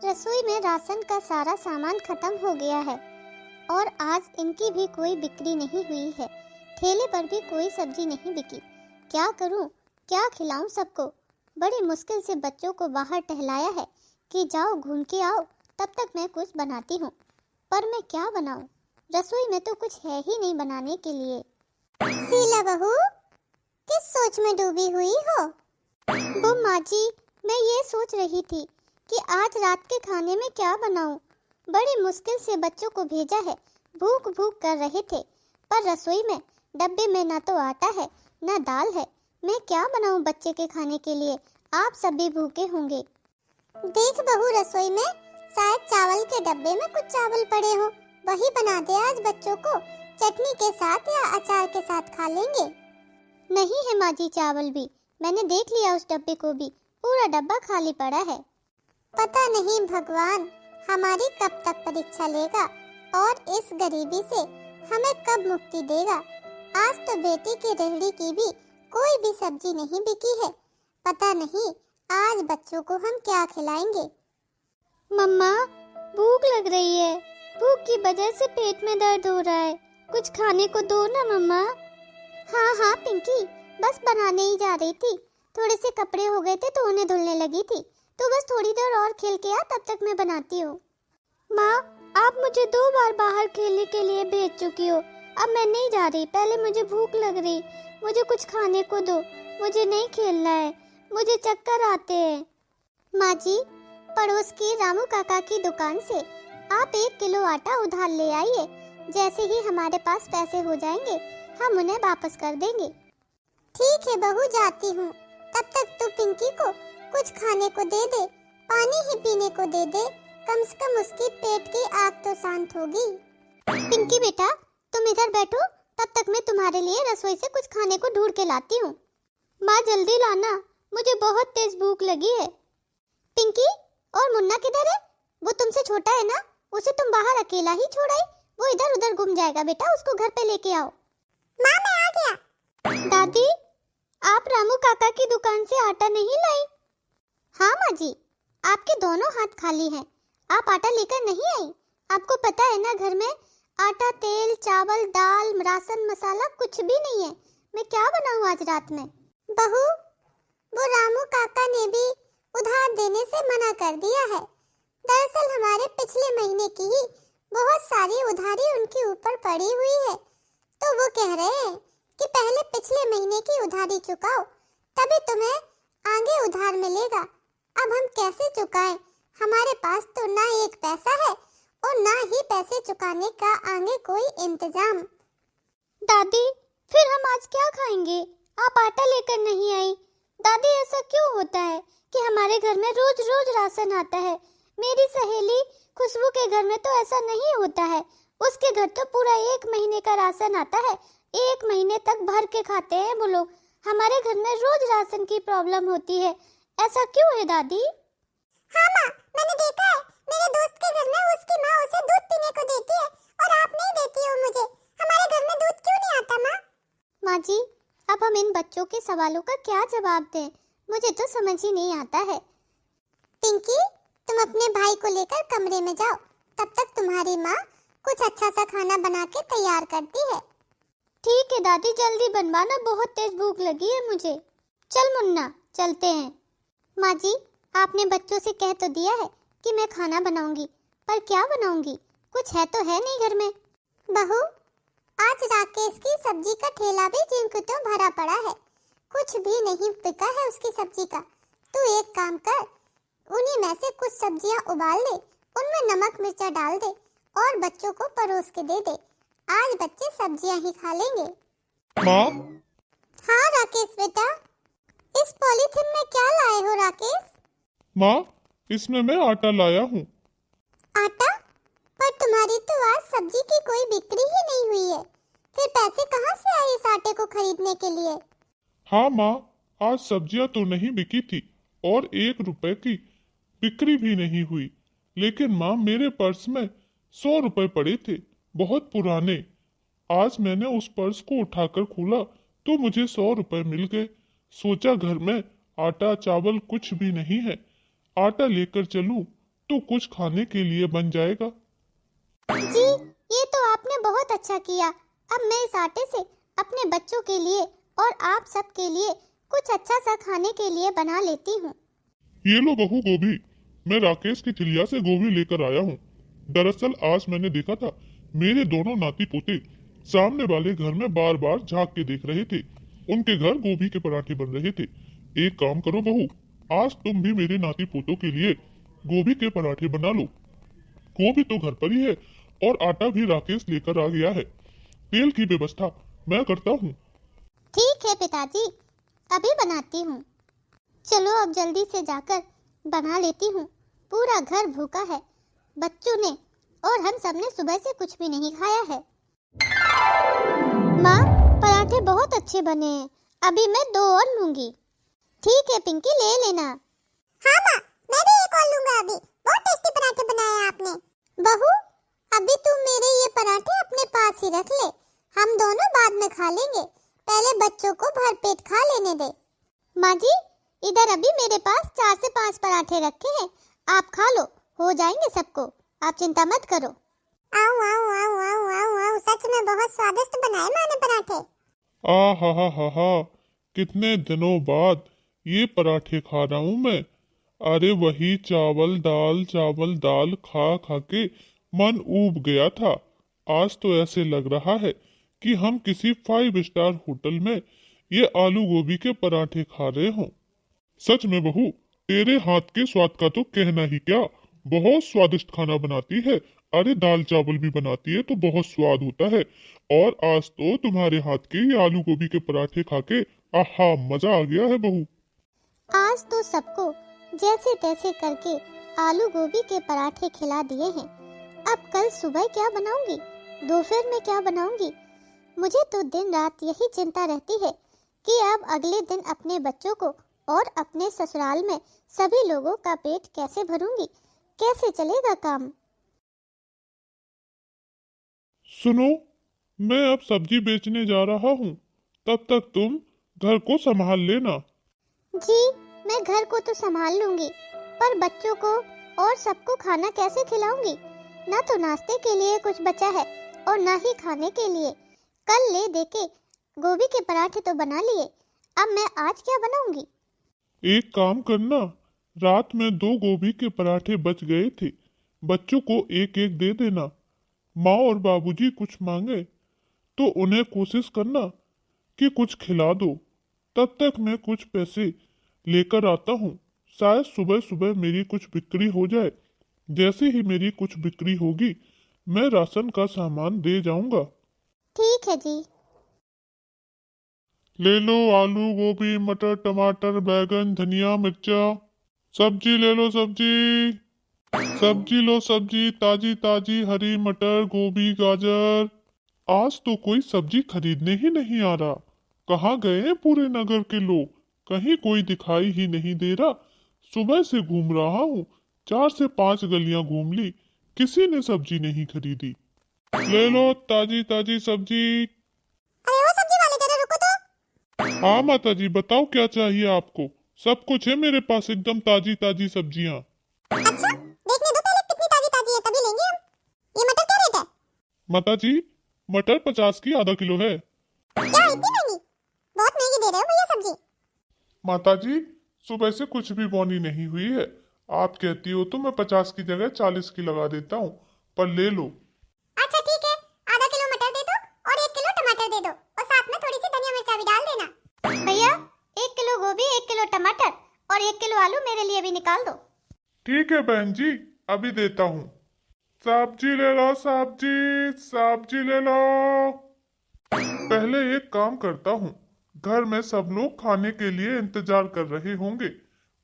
रसोई में राशन का सारा सामान खत्म हो गया है और आज इनकी भी कोई बिक्री नहीं हुई है। ठेले पर भी कोई सब्जी नहीं बिकी। क्या करूं, क्या खिलाऊं सबको। बड़ी मुश्किल से बच्चों को बाहर टहलाया है कि जाओ घूम के आओ, तब तक मैं कुछ बनाती हूँ। पर मैं क्या बनाऊं? रसोई में तो कुछ है ही नहीं बनाने के लिए। शीला बहू, किस सोच में डूबी हुई हो? वो माँ जी, मैं ये सोच रही थी कि आज रात के खाने में क्या बनाऊं। बड़ी मुश्किल से बच्चों को भेजा है, भूख भूख कर रहे थे, पर रसोई में डब्बे में ना तो आटा है ना दाल है। मैं क्या बनाऊं बच्चे के खाने के लिए? आप सब भी भूखे होंगे। देख बहू, रसोई में शायद चावल के डब्बे में कुछ चावल पड़े हो, वही बना दे आज बच्चों को। चटनी के साथ या अचार के साथ खा लेंगे। नहीं है माँ जी, चावल भी मैंने देख लिया, उस डब्बे को भी पूरा डब्बा खाली पड़ा है। पता नहीं भगवान हमारी कब तक परीक्षा लेगा और इस गरीबी से हमें कब मुक्ति देगा। आज तो बेटी की रेहड़ी की भी कोई भी सब्जी नहीं बिकी है। पता नहीं आज बच्चों को हम क्या खिलाएंगे। मम्मा, भूख लग रही है। भूख की वजह से पेट में दर्द हो रहा है। कुछ खाने को दो ना मम्मा। हाँ हाँ पिंकी, बस बनाने ही जा रही थी। थोड़े से कपड़े हो गए थे तो उन्हें धुलने लगी थी। तो बस थोड़ी देर और खेल के आ, तब तक मैं बनाती हूँ। माँ, आप मुझे 2 बार बाहर खेलने के लिए भेज चुकी हो। अब मैं नहीं जा रही। पहले मुझे भूख लग रही, मुझे कुछ खाने को दो। मुझे नहीं खेलना है, मुझे चक्कर आते हैं। माँ जी, पड़ोस के रामू काका की दुकान से आप 1 किलो आटा उधार ले आइए। जैसे ही हमारे पास पैसे हो जाएंगे हम उन्हें वापस कर देंगे। ठीक है बहू, जाती हूँ। तब तक तू पिंकी को कुछ खाने को दे दे, पानी ही पीने को दे दे। कम से कम उसकी पेट की आग तो शांत होगी। पिंकी बेटा, तुम इधर बैठो, तब तक मैं तुम्हारे लिए रसोई से कुछ खाने को ढूंढ के लाती हूँ। माँ जल्दी लाना, मुझे बहुत तेज भूख लगी है। पिंकी, और मुन्ना किधर है? वो तुमसे छोटा है ना, उसे तुम बाहर अकेला ही छोड़ आई। वो इधर उधर घूम जाएगा बेटा, उसको घर पे लेके आओ। माँ, मैं आ गया। दादी, आप रामू काका की दुकान से आटा नहीं लाई? हाँ माँ जी, आपके दोनों हाथ खाली हैं। आप आटा लेकर नहीं आई? आपको पता है ना, घर में आटा, तेल, चावल, दाल, राशन, मसाला कुछ भी नहीं है। मैं क्या बनाऊँ आज रात में? बहू, वो रामू काका ने भी उधार देने से मना कर दिया है। दरअसल हमारे पिछले महीने की ही बहुत सारी उधारी उनके ऊपर पड़ी हुई है। तो वो कह रहे हैं कि पहले पिछले महीने की उधारी चुकाओ, तभी तुम्हें आगे उधार मिलेगा। अब हम कैसे चुकाएं? हमारे पास तो ना एक पैसा है और ना ही पैसे चुकाने का आगे कोई इंतजाम। दादी, फिर हम आज क्या खाएंगे? आप आटा लेकर नहीं आई। दादी, ऐसा क्यों होता है कि हमारे घर में रोज रोज राशन आता है? मेरी सहेली खुशबू के घर में तो ऐसा नहीं होता है। उसके घर तो पूरा 1 महीने का राशन आता है। 1 महीने तक भर के खाते हैं वो लोग। हमारे घर में रोज राशन की प्रॉब्लम होती है। ऐसा क्यों है दादी? हाँ माँ, मैंने देखा है। मेरे दोस्त के घर में उसकी माँ उसे दूध पीने को देती है और आप नहीं देती हो मुझे। हमारे घर में दूध क्यों नहीं आता माँ? माँ जी, अब हम इन बच्चों के सवालों का क्या जवाब दें? मुझे तो समझ ही नहीं आता है। पिंकी, तुम अपने भाई को लेकर कमरे में जाओ। तब तक तुम्हारी माँ कुछ अच्छा सा खाना बना के तैयार करती है। ठीक है दादी, जल्दी बनवाना, बहुत तेज भूख लगी है मुझे। चल मुन्ना, चलते हैं। माँ जी, आपने बच्चों से कह तो दिया है कि मैं खाना बनाऊंगी, पर क्या बनाऊंगी? कुछ है तो है नहीं घर में। बहू, आज राकेश की सब्जी का ठेला भी जिंकुतों भरा पड़ा है। कुछ भी नहीं बिका है उसकी सब्जी का। तू एक काम कर, उन्हीं में से कुछ सब्जियां उबाल ले, उनमें नमक मिर्चा डाल दे और बच्चों को परोस के दे दे। आज बच्चे सब्जियां ही खा लेंगे। माँ? हाँ राकेश बेटा, इस पॉलीथिन में क्या लाए हो राकेश? माँ, इसमें मैं आटा लाया हूँ। आटा? पर तुम्हारी तो आज सब्जी की कोई बिक्री ही नहीं हुई है। फिर पैसे कहाँ से आए इस आटे को खरीदने के लिए? हाँ माँ, आज सब्जियाँ तो नहीं बिकी थी और 1 रुपए की बिक्री भी नहीं हुई। लेकिन माँ, मेरे पर्स में 100 रुपए पड़े थे, बहुत पुराने। आज मैंने उस पर्स को उठाकर खोला तो मुझे 100 रुपए मिल गए। सोचा घर में आटा चावल कुछ भी नहीं है, आटा लेकर चलूं तो कुछ खाने के लिए बन जाएगा। जी, ये तो आपने बहुत अच्छा किया। अब मैं इस आटे से अपने बच्चों के लिए और आप सब के लिए कुछ अच्छा सा खाने के लिए बना लेती हूँ। ये लो बहू गोभी, मैं राकेश की चिड़िया से गोभी लेकर आया हूँ। दरअसल आज मैंने देखा था मेरे दोनों नाती पोते सामने वाले घर में बार बार झांक के देख रहे थे। उनके घर गोभी के पराठे बन रहे थे। एक काम करो बहू, आज तुम भी मेरे नाती पोतों के लिए गोभी के पराठे बना लो। गोभी तो घर पर ही है और आटा भी राकेश लेकर आ गया है। तेल की व्यवस्था मैं करता हूँ। ठीक है पिताजी, अभी बनाती हूँ। चलो अब जल्दी से जाकर बना लेती हूँ। पूरा घर भूखा है, बच्चों ने और हम सब ने सुबह से कुछ भी नहीं खाया है। माँ, पराठे बहुत अच्छे बने हैं। अभी मैं 2 और लूंगी। ठीक है पिंकी, ले लेना। हाँ माँ, मैं भी एक और लूंगा। अभी बहुत टेस्टी पराठे बनाए हैं आपने। बहू, अभी तुम मेरे ये पराठे अपने पास ही रख ले, हम दोनों बाद में खा लेंगे। पहले बच्चों को भरपेट खा लेने दे। माँ जी, इधर अभी मेरे पास 4 से 5 पराठे रखे हैं, आप खा लो, हो जाएंगे सबको, आप चिंता मत करो। आओ आओ आओ आओ आओ आओ, सच में बहुत स्वादिष्ट बनाए माँ ने पराठे। हा, कितने दिनों बाद ये पराठे खा रहा हूँ मैं। अरे वही चावल दाल खा खा के मन ऊब गया था। आज तो ऐसे लग रहा है कि हम किसी 5 स्टार होटल में ये आलू गोभी के पराठे खा रहे हों। सच में बहू, तेरे हाथ के स्वाद का तो कहना ही क्या, बहुत स्वादिष्ट खाना बनाती है। अरे दाल चावल भी बनाती है तो बहुत स्वाद होता है। और आज तो तुम्हारे हाथ के ये आलू गोभी के पराठे खा के आहा, मजा आ गया है बहू। आज तो सबको जैसे तैसे करके आलू गोभी के पराठे खिला दिए हैं। अब कल सुबह क्या बनाऊंगी, दोपहर में क्या बनाऊंगी? मुझे तो दिन रात यही चिंता रहती है कि अब अगले दिन अपने बच्चों को और अपने ससुराल में सभी लोगों का पेट कैसे भरूंगी, कैसे चलेगा काम। सुनो, मैं अब सब्जी बेचने जा रहा हूँ, तब तक तुम घर को संभाल लेना। जी, मैं घर को तो संभाल लूंगी, पर बच्चों को और सबको खाना कैसे खिलाऊंगी? ना तो नाश्ते के लिए कुछ बचा है और ना ही खाने के लिए। कल ले देके गोभी के पराठे तो बना लिए, अब मैं आज क्या बनाऊंगी? एक काम करना, रात में 2 गोभी के पराठे बच गए थे, बच्चों को एक एक दे देना। माँ और बाबूजी कुछ मांगे तो उन्हें कोशिश करना कि कुछ खिला दो। तब तक मैं कुछ पैसे लेकर आता हूँ, शायद सुबह सुबह मेरी कुछ बिक्री हो जाए। जैसे ही मेरी कुछ बिक्री होगी मैं राशन का सामान दे जाऊंगा। ठीक है जी। ले लो आलू गोभी मटर टमाटर बैगन धनिया मिर्चा। सब्जी ले लो सब्जी लो सब्जी, ताजी ताजी हरी मटर गोभी गाजर। आज तो कोई सब्जी खरीदने ही नहीं आ रहा। कहाँ गए हैं पूरे नगर के लोग? कहीं कोई दिखाई ही नहीं दे रहा। सुबह से घूम रहा हूँ, 4 से 5 गलियां घूम ली, किसी ने सब्जी नहीं खरीदी। ले लो ताजी ताजी सब्जी। अरे वो सब्जी वाले, जरा रुको तो। हाँ माता जी, बताओ क्या चाहिए आपको? सब कुछ है मेरे पास, एकदम ताजी ताजी सब्जियाँ। अच्छा, देखने दो पहले कितनी ताजी ताजी है, तभी लेंगे हम। ये मटर क्या रेट है? माता जी, मटर 50 की आधा किलो है। क्या इतनी महंगी? बहुत महंगी दे रहे हो भैया सब्जी। माता जी, सुबह से कुछ भी बोनी नहीं हुई है। आप कहती हो तो मैं 50 की जगह 40 की लगा देता हूँ, पर ले लो। अच्छा ठीक है, आधा किलो मटर दे दो और 1 किलो टमाटर दे दो और साथ में थोड़ी सी धनिया मिर्चा भी डाल देना। भैया, 1 किलो गोभी 1 किलो टमाटर और 1 किलो आलू मेरे लिए भी निकाल दो। ठीक है बहन जी, अभी देता हूँ। सब्जी ले लो सब्जी ले लो। पहले एक काम करता हूँ, घर में सब लोग खाने के लिए इंतजार कर रहे होंगे।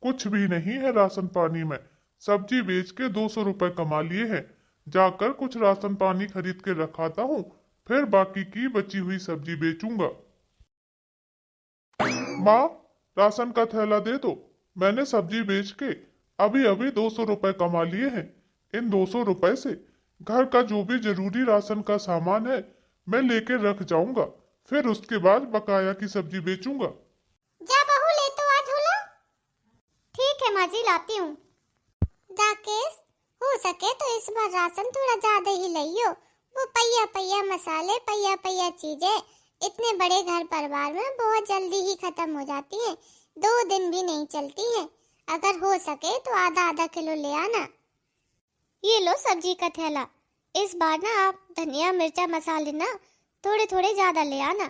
कुछ भी नहीं है राशन पानी में। सब्जी बेच के 200 रुपए कमा लिए हैं। जाकर कुछ राशन पानी खरीद के रखाता हूँ, फिर बाकी की बची हुई सब्जी बेचूंगा। माँ, राशन का थैला दे दो। मैंने सब्जी बेच के अभी अभी 200 रुपए कमा लिए हैं। इन 200 रुपए से घर का जो भी जरूरी राशन का सामान है मैं लेके रख जाऊंगा, फिर उसके बाद बकाया की सब्जी बेचूंगा। जा बहू, ले तो आ झोला। ठीक है माँ जी, लाती हूँ। राकेश, हो सके तो इस बार राशन थोड़ा ज्यादा ही लियो। वो पहिया पहिया मसाले, पहिया पहिया चीजें इतने बड़े घर परिवार में बहुत जल्दी ही खत्म हो जाती हैं, 2 दिन भी नहीं चलती हैं। अगर हो सके तो आधा आधा किलो ले आना। ये लो सब्जी का थैला। इस बार ना आप धनिया मिर्चा मसाले ना थोड़े थोड़े ज्यादा ले आना।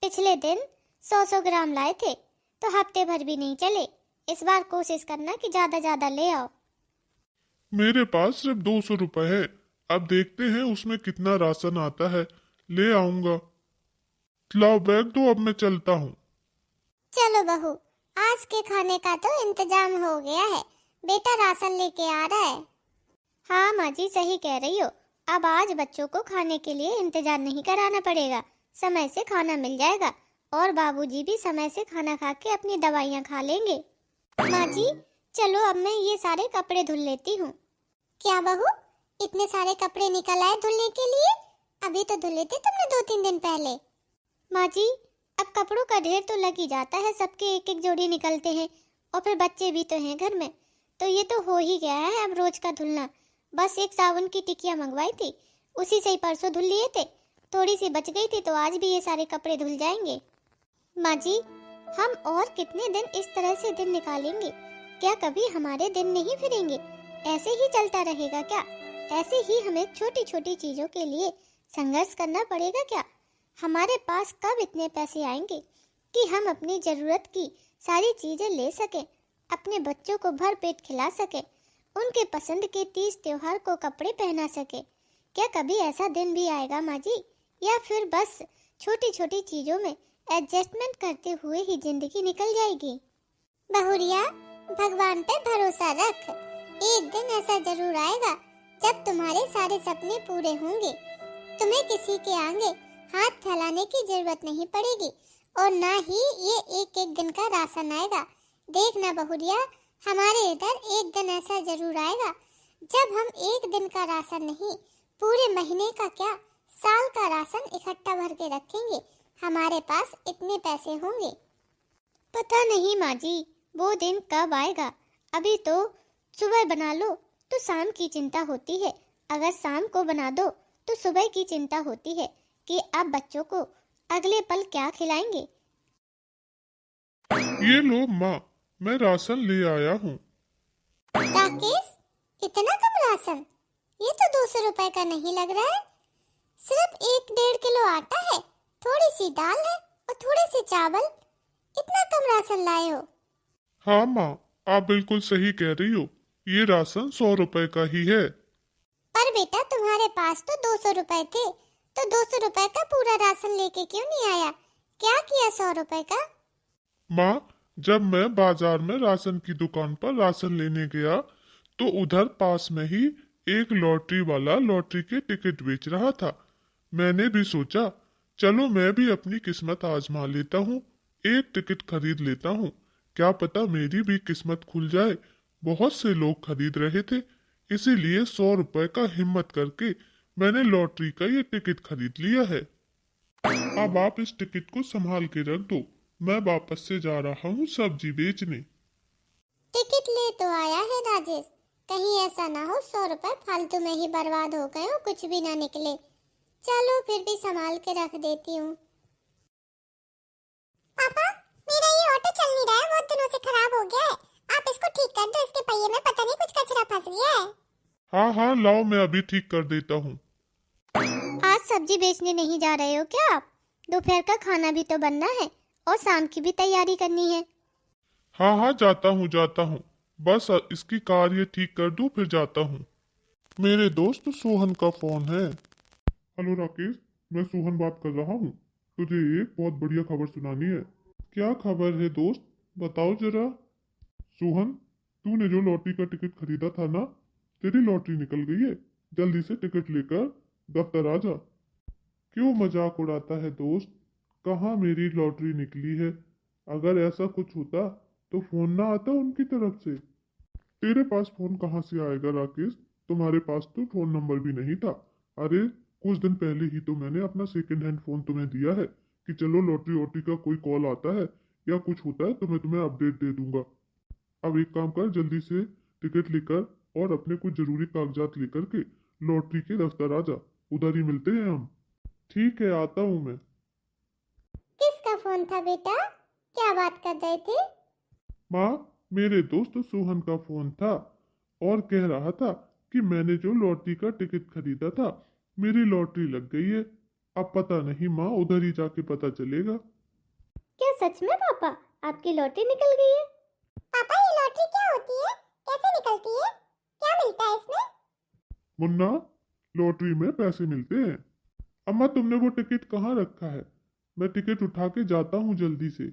पिछले दिन 100-100 ग्राम लाए थे तो हफ्ते भर भी नहीं चले। इस बार कोशिश करना कि ज्यादा ज्यादा ले आओ। मेरे पास सिर्फ 200 रुपए है। अब देखते हैं उसमें कितना राशन आता है, ले आऊंगा। लाओ बैग दो, अब मैं चलता हूँ। चलो बहू, आज के खाने का तो इंतजाम हो गया है। बेटा राशन लेके आ रहा है। हाँ माँ जी, सही कह रही हो। अब आज बच्चों को खाने के लिए इंतजार नहीं कराना पड़ेगा, समय से खाना मिल जाएगा और बाबूजी भी समय से खाना खा के अपनी दवाइयाँ खा लेंगे। माँ जी चलो, अब मैं ये सारे कपड़े धुल लेती हूँ। क्या बहू, इतने सारे कपड़े निकल आए धुलने के लिए? अभी तो धुले थे तुमने 2-3 दिन पहले। माँ जी अब कपड़ों का ढेर तो लग ही जाता है, सबके एक एक जोड़ी निकलते हैं और फिर बच्चे भी तो हैं घर में, तो ये तो हो ही गया है अब रोज का धुलना। बस एक साबुन की टिकिया मंगवाई थी, उसी से ही परसों धुल लिए थे। थोड़ी सी बच गई थी तो आज भी ये सारे कपड़े धुल जाएंगे। माँ जी हम और कितने दिन इस तरह से दिन निकालेंगे? क्या कभी हमारे दिन नहीं फिरेंगे? ऐसे ही चलता रहेगा क्या? ऐसे ही हमें छोटी छोटी चीजों के लिए संघर्ष करना पड़ेगा क्या? हमारे पास कब इतने पैसे आएंगे कि हम अपनी जरूरत की सारी चीजें ले सकें, अपने बच्चों को भर पेट खिला सकें, उनके पसंद के तीज त्योहार को कपड़े पहना सके? क्या कभी ऐसा दिन भी आएगा माँ जी? या फिर बस छोटी छोटी चीजों में एडजस्टमेंट करते हुए ही जिंदगी निकल जाएगी? बहुरिया, भगवान पे भरोसा रख। एक दिन ऐसा जरूर आएगा जब तुम्हारे सारे सपने पूरे होंगे। तुम्हें किसी के आगे हाथ फैलाने की जरूरत नहीं पड़ेगी और ना ही ये एक एक दिन का राशन आएगा। देखना बहुरिया, हमारे इधर एक दिन ऐसा जरूर आएगा जब हम एक दिन का राशन नहीं, पूरे महीने का क्या, साल का राशन इकट्ठा भर के रखेंगे। हमारे पास इतने पैसे होंगे। पता नहीं माँ जी, वो दिन कब आएगा। अभी तो सुबह बना लो तो शाम की चिंता होती है, अगर शाम को बना दो तो सुबह की चिंता होती है कि अब बच्चों को अगले पल क्या खिलाएंगे। ये लो माँ, मैं राशन ले आया हूँ। राकेश, इतना कम राशन? ये तो 200 रुपए का नहीं लग रहा है। सिर्फ 1-1.5 किलो आटा है, थोड़ी सी दाल है और थोड़े से चावल। इतना कम राशन लाए हो? हाँ माँ, आप बिल्कुल सही कह रही हो, ये राशन 100 रुपए का ही है। पर बेटा तुम्हारे पास तो 200 रुपए थे, तो 200 रुपए का पूरा राशन लेके क्यों नहीं आया? क्या किया 100 रुपए का? माँ, जब मैं बाजार में राशन की दुकान पर राशन लेने गया तो उधर पास में ही एक लॉटरी वाला लॉटरी के टिकट बेच रहा था। मैंने भी सोचा चलो मैं भी अपनी किस्मत आजमा लेता हूँ, एक टिकट खरीद लेता हूँ, क्या पता मेरी भी किस्मत खुल जाए। बहुत से लोग खरीद रहे थे, इसीलिए 100 रुपए का हिम्मत करके मैंने लॉटरी का ये टिकट खरीद लिया है। अब आप इस टिकट को संभाल के रख दो, मैं वापस से जा रहा हूँ सब्जी बेचने। टिकट ले तो आया है राजेश, कहीं ऐसा ना हो 100 रुपए फालतू में ही बर्बाद हो गए हो, कुछ भी ना निकले। चलो फिर भी संभाल के रख देती हूँ। पापा, मेरा ये ऑटो चल नहीं रहा है, बहुत दिनों से खराब हो गया है। आप इसको ठीक कर दो, इसके पहिए में पता नहीं कुछ कचरा फंस गया है। हाँ हाँ लाओ, मैं अभी ठीक कर देता हूँ। आज सब्जी बेचने नहीं जा रहे हो क्या आप? दोपहर का खाना भी तो बनना है और शाम की भी तैयारी करनी है। हाँ हाँ जाता हूँ, बस इसकी कार ये ठीक कर दूँ फिर जाता हूँ। मेरे दोस्त सोहन का फोन है। हेलो राकेश, मैं सोहन बात कर रहा हूँ, तुझे एक बहुत बढ़िया खबर सुनानी है। क्या खबर है दोस्त, बताओ जरा। सोहन, तूने जो लॉटरी का टिकट खरीदा था ना, तेरी लॉटरी निकल गई है, जल्दी से टिकट लेकर दफ्तर आ जा। क्यों मजाक उड़ाता है दोस्त, कहाँ मेरी लॉटरी निकली है? अगर ऐसा कुछ होता तो फोन ना आता उनकी तरफ से। तेरे पास फोन कहाँ से आएगा राकेश, तुम्हारे पास तो फोन नंबर भी नहीं था। अरे कुछ दिन पहले ही तो मैंने अपना सेकंड हैंड फोन तुम्हें दिया है कि चलो लॉटरी वॉटरी का कोई कॉल आता है या कुछ होता है तो मैं तुम्हें अपडेट दे दूंगा। अब एक काम कर, जल्दी से टिकट लेकर और अपने कुछ जरूरी कागजात लेकर के लॉटरी के दफ्तर आ जा, उधर ही मिलते हैं हम। ठीक है, आता हूँ मैं। किसका फोन था बेटा? क्या बात कर रहे थे? माँ, मेरे दोस्त सोहन का फोन था और कह रहा था कि मैंने जो लॉटरी का टिकट खरीदा था, मेरी लॉटरी लग गई है। अब पता नहीं माँ, उधर ही जाके पता चलेगा। क्या सच में पापा आपकी लॉटरी निकल गई है? पापा ये लॉटरी क्या होती है? कैसे निकलती है? क्या मिलता है इसमें? मुन्ना, लॉटरी में पैसे मिलते हैं। अम्मा, तुमने वो टिकट कहाँ रखा है? मैं टिकट उठा के जाता हूँ जल्दी से।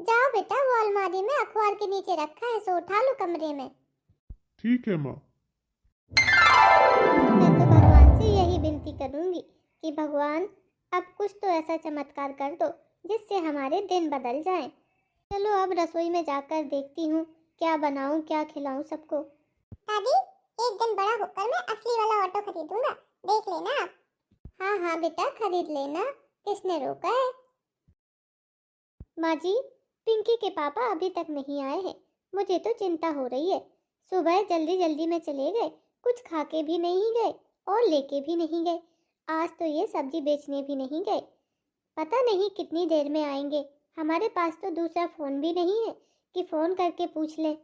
जाओ बेटा, वो अलमारी में अखबार के नीचे रखा है, सो उठा लो कमरे में। ठीक है माँ। मैं तो भगवान से यही विनती करूंगी कि भगवान अब कुछ तो ऐसा चमत्कार कर दो जिससे हमारे दिन बदल जाएं। चलो अब रसोई में जाकर देखती हूँ क्या बनाऊँ, क्या खिलाऊँ सबको। दादी, एक दिन बड़ा होकर मैं असली वाला ऑटो खरीदूंगा, देख लेना आप। हाँ हाँ बेटा, खरीद लेना, किसने रोका है। माँ जी, पिंकी के पापा अभी तक नहीं आए हैं। मुझे तो चिंता हो रही है। सुबह जल्दी जल्दी में चले गए, कुछ खा के भी नहीं गए और लेके भी नहीं गए। आज तो ये सब्जी बेचने भी नहीं गए। पता नहीं कितनी देर में आएंगे। हमारे पास तो दूसरा फ़ोन भी नहीं है कि फ़ोन करके पूछ लें।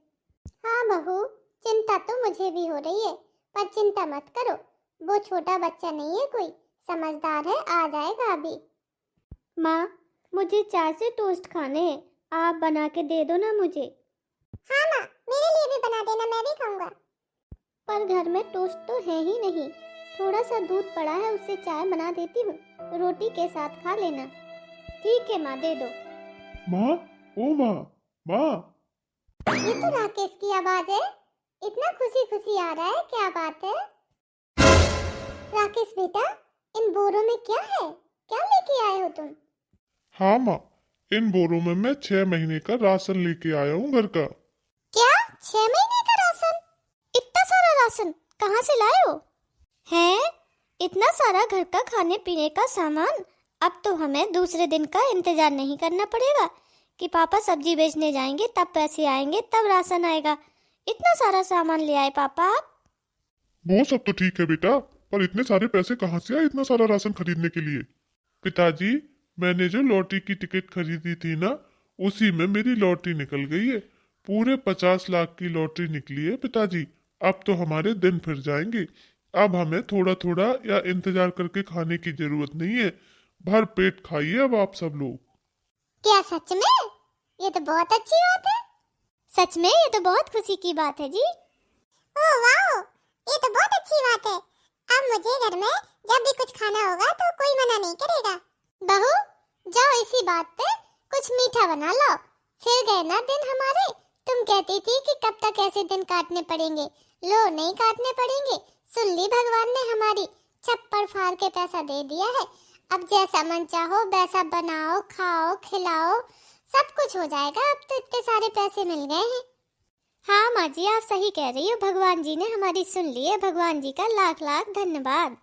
हाँ बहू, चिंता तो मुझे भी हो रही है, पर चिंता मत करो, वो छोटा बच्चा नहीं है कोई, समझदार है, आ जाएगा अभी। माँ, मुझे 4 से टोस्ट खाने हैं, आप बना के दे दो ना मुझे। हाँ माँ, मेरे लिए भी बना देना, मैं भी खाऊंगा। पर घर में टोस्ट तो है ही नहीं। थोड़ा सा दूध पड़ा है, उससे चाय बना देती हूँ, रोटी के साथ खा लेना। ठीक है माँ, दे दो। माँ, ओ माँ, माँ। ये तो राकेश की आवाज है। इतना खुशी खुशी आ रहा है, क्या बात है? राकेश बेटा, इन बोरों में क्या है? क्या लेके आए हो तुम? हाँ माँ, इन बोरों में मैं 6 महीने का राशन लेके आया हूँ घर का। क्या? 6 महीने का राशन? इतना सारा राशन कहाँ से लाए हो? हैं? इतना सारा घर का खाने पीने का सामान? अब तो हमें दूसरे दिन का इंतजार नहीं करना पड़ेगा कि पापा सब्जी बेचने जाएंगे, तब पैसे आएंगे, तब राशन आएगा। इतना सारा सामान ले आए पापा आप? वो सब तो ठीक है बेटा, पर इतने सारे पैसे कहाँ से आए इतना सारा राशन खरीदने के लिए? पिताजी, मैंने जो लॉटरी की टिकट खरीदी थी ना, उसी में मेरी लॉटरी निकल गई है। पूरे 50 लाख की लॉटरी निकली है पिताजी। अब तो हमारे दिन फिर जाएंगे। अब हमें थोड़ा थोड़ा या इंतजार करके खाने की जरूरत नहीं है। भर पेट खाइए अब आप सब लोग। क्या सच में? ये तो बहुत अच्छी बात है। सच में ये तो बहुत खुशी की बात है जी। ओह वाह, ये तो बहुत अच्छी बात है। अब मुझे घर में जब भी कुछ खाना होगा तो कोई मना नहीं करेगा। बहू, जाओ इसी बात पे कुछ मीठा बना लो। फिर गए ना दिन हमारे। तुम कहती थी कि कब तक ऐसे दिन काटने पड़ेंगे। लो, नहीं काटने पड़ेंगे। सुन ली भगवान ने हमारी, छप्पड़ फाड़ के पैसा दे दिया है। अब जैसा मन चाहो वैसा बनाओ, खाओ, खिलाओ, सब कुछ हो जाएगा। अब तो इतने सारे पैसे मिल गए हैं। हाँ माँ जी, आप सही कह रही हो, भगवान जी ने हमारी सुन ली है। भगवान जी का लाख लाख धन्यवाद।